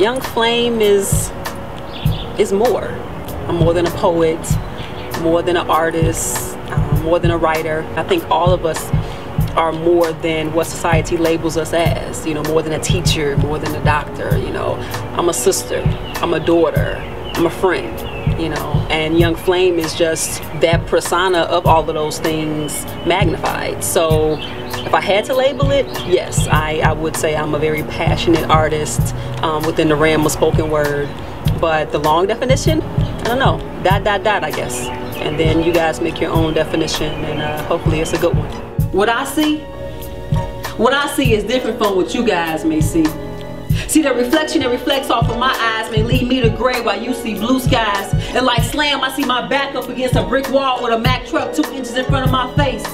Young Flame is more. I'm more than a poet, more than an artist, more than a writer. I think all of us are more than what society labels us as, you know, more than a teacher, more than a doctor, you know. I'm a sister, I'm a daughter, I'm a friend, you know, and Young Flame is just that persona of all of those things magnified. So if I had to label it, yes, I would say I'm a very passionate artist within the realm of spoken word. But the long definition, I don't know, ... I guess. And then you guys make your own definition, and hopefully it's a good one. What I see is different from what you guys may see. See, the reflection that reflects off of my eyes may lead me to gray while you see blue skies. And like Slam, I see my back up against a brick wall with a Mack truck 2 inches in front of my face.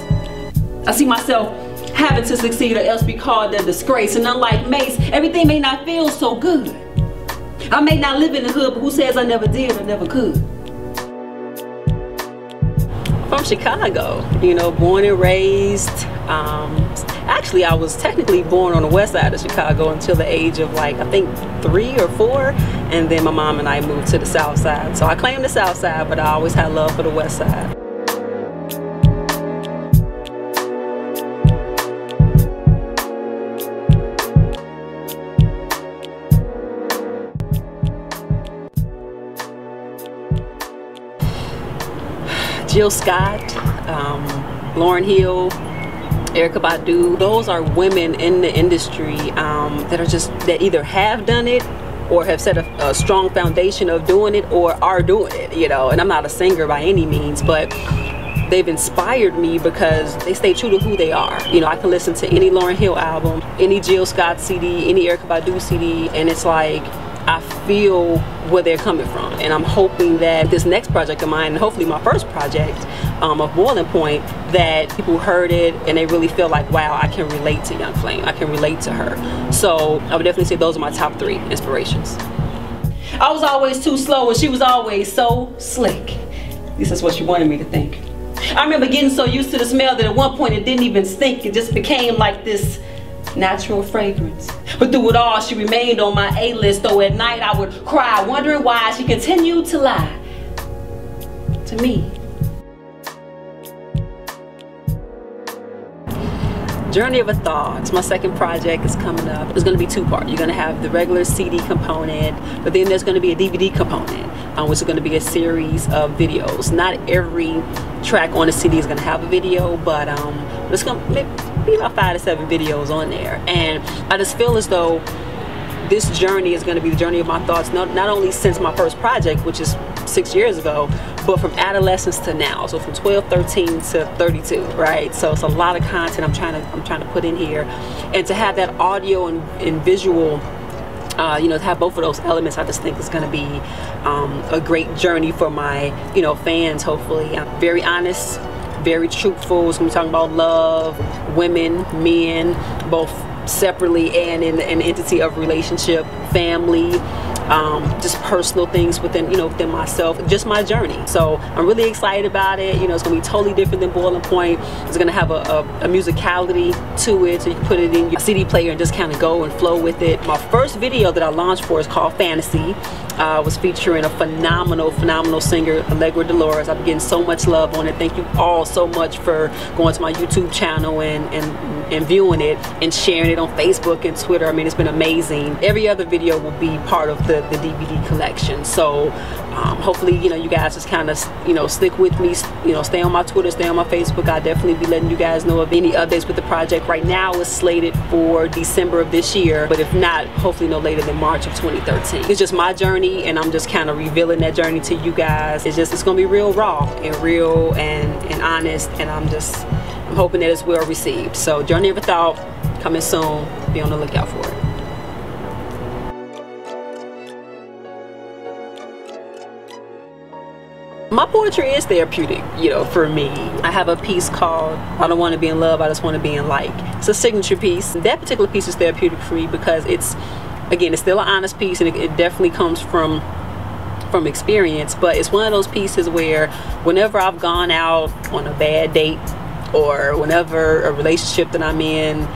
I see myself having to succeed or else be called a disgrace. And unlike Mace, everything may not feel so good. I may not live in the hood, but who says I never did or never could? From Chicago, you know, born and raised. Actually, I was technically born on the west side of Chicago until the age of like, I think 3 or 4. And then my mom and I moved to the south side. So I claim the south side, but I always had love for the west side. Jill Scott, Lauryn Hill, Erykah Badu, those are women in the industry that either have done it or have set a strong foundation of doing it or are doing it, you know. And I'm not a singer by any means, but they've inspired me because they stay true to who they are. You know, I can listen to any Lauryn Hill album, any Jill Scott CD, any Erykah Badu CD, and it's like I feel where they're coming from. And I'm hoping that this next project of mine, and hopefully my first project of Boiling Point, that people heard it and they really feel like, wow, I can relate to Young Flame. I can relate to her. So I would definitely say those are my top 3 inspirations. I was always too slow and she was always so slick. This is what she wanted me to think. I remember getting so used to the smell that at one point it didn't even stink. It just became like this natural fragrance. But through it all, she remained on my A-list, though at night I would cry, wondering why she continued to lie to me. Journey of a Thought, my second project is coming up. It's going to be 2-part. You're going to have the regular CD component, but then there's going to be a DVD component, which is going to be a series of videos. Not every track on the CD is going to have a video, but it's going to be about 5 to 7 videos on there. And I just feel as though this journey is going to be the journey of my thoughts, not only since my first project, which is 6 years ago, but from adolescence to now. So from 12, 13 to 32, right? So it's a lot of content I'm trying to put in here, and to have that audio and visual, you know, to have both of those elements, I just think it's going to be a great journey for my, you know, fans. Hopefully, I'm very honest, very truthful. It's going to be talking about love, women, men, both separately and in the entity of relationship, family, just personal things within, you know, within myself, just my journey. So I'm really excited about it. You know, it's gonna be totally different than Boiling Point. It's gonna have a musicality to it, so you can put it in your CD player and just kind of go and flow with it. My first video that I launched for is called Fantasy. Was featuring a phenomenal singer, Allegra Dolores. I've been getting so much love on it. Thank you all so much for going to my YouTube channel and viewing it and sharing it on Facebook and Twitter. I mean, it's been amazing. Every other video will be part of the DVD collection. So hopefully, you know, you guys just kind of, you know, stick with me, you know, stay on my Twitter, stay on my Facebook. I'll definitely be letting you guys know of any updates with the project. Right now it's slated for December of this year, but if not, hopefully no later than March of 2013. It's just my journey, and I'm just kind of revealing that journey to you guys. It's gonna be real raw and real and honest, and I'm hoping that it's well received. So Journey of a Thought coming soon. Be on the lookout for it. My poetry is therapeutic, you know, for me. I have a piece called I Don't Want to Be in Love, I Just Want to Be in Like. It's a signature piece. That particular piece is therapeutic for me because it's still an honest piece, and it definitely comes from experience, but it's one of those pieces where whenever I've gone out on a bad date, or whenever a relationship that I'm in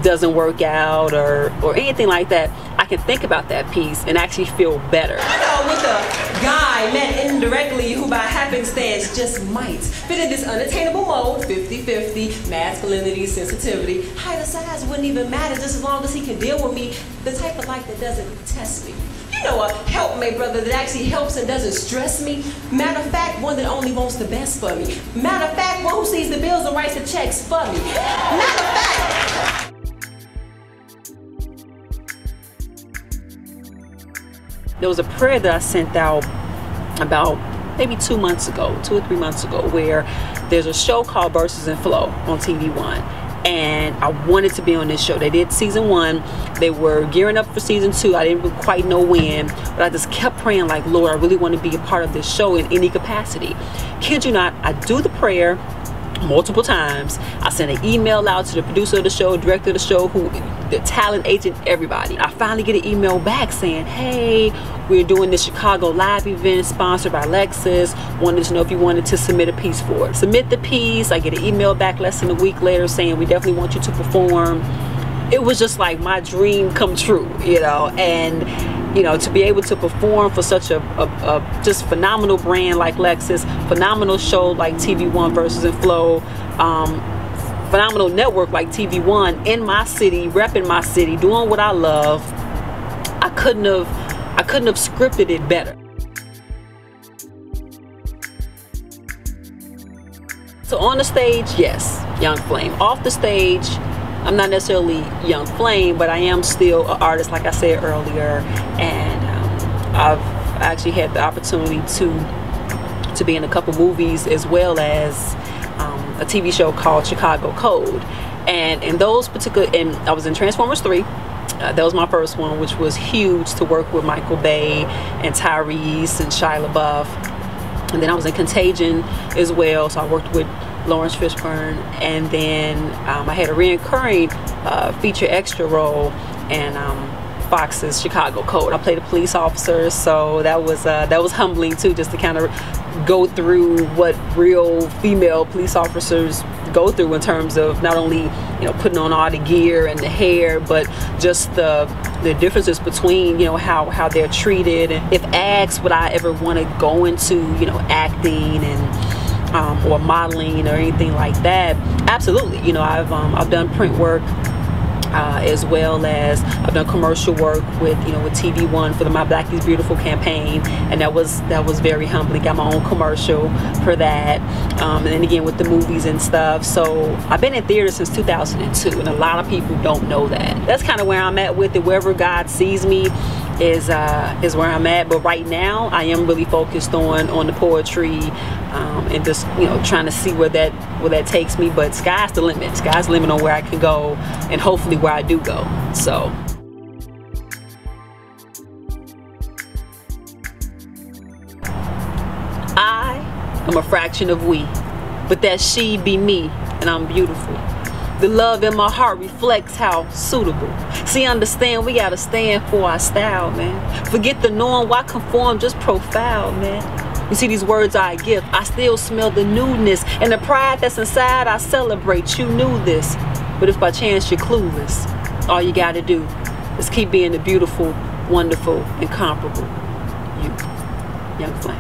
doesn't work out or anything like that, I can think about that piece and actually feel better. You know, with a guy met indirectly who by happenstance just might fit in this unattainable mode, 50-50, masculinity, sensitivity, height or size wouldn't even matter just as long as he can deal with me, the type of like that doesn't test me. You know, a helpmate brother that actually helps and doesn't stress me. Matter of fact, one that only wants the best for me. Matter of fact, one who sees the bills and writes the checks for me. Matter of fact. There was a prayer that I sent out about maybe 2 months ago, 2 or 3 months ago, where there's a show called Verses and Flow on TV One. And I wanted to be on this show. They did season 1. They were gearing up for season 2. I didn't quite know when, but I just kept praying like, Lord, I really want to be a part of this show in any capacity. Kid you not, I do the prayer multiple times. I sent an email out to the producer of the show, director of the show, the talent agent, everybody. I finally get an email back saying, hey, we're doing this Chicago live event sponsored by Lexus. Wanted to know if you wanted to submit a piece for it. Submit the piece. I get an email back less than a week later saying we definitely want you to perform. It was just like my dream come true, you know, and you know, to be able to perform for such a just phenomenal brand like Lexus, phenomenal show like TV One Verses and Flow, phenomenal network like TV One in my city, repping my city, doing what I love. I couldn't have scripted it better. So on the stage, yes, Young Flame. Off the stage, I'm not necessarily Young Flame, but I am still an artist, like I said earlier, and I've actually had the opportunity to be in a couple movies, as well as a TV show called Chicago Code. And in those particular, and I was in Transformers 3. That was my first one, which was huge, to work with Michael Bay and Tyrese and Shia LaBeouf. And then I was in Contagion as well, so I worked with Lawrence Fishburne. And then I had a reoccurring feature extra role in Fox's Chicago Code. I played a police officer, so that was humbling too, just to kind of go through what real female police officers go through in terms of not only, you know, putting on all the gear and the hair, but just the differences between, you know, how they're treated. And if asked would I ever want to go into, you know, acting and or modeling or anything like that, absolutely. You know, I've done print work as well as I've done commercial work with, you know, with TV One for the My Black is Beautiful campaign, and that was very humbling. Got my own commercial for that, and then again with the movies and stuff. So I've been in theater since 2002, and a lot of people don't know that. That's kind of where I'm at with it. Wherever God sees me is where I'm at. But right now I am really focused on the poetry, and just, you know, trying to see where that takes me. But sky's the limit. Sky's the limit on where I can go, and hopefully where I do go. So I am a fraction of we, but that she be me, and I'm beautiful. The love in my heart reflects how suitable. See, understand, we gotta stand for our style, man. Forget the norm, why conform, just profile, man. You see, these words I give, I still smell the newness, and the pride that's inside I celebrate. You knew this, but if by chance you're clueless, all you gotta do is keep being the beautiful, wonderful, incomparable you, Young Flame.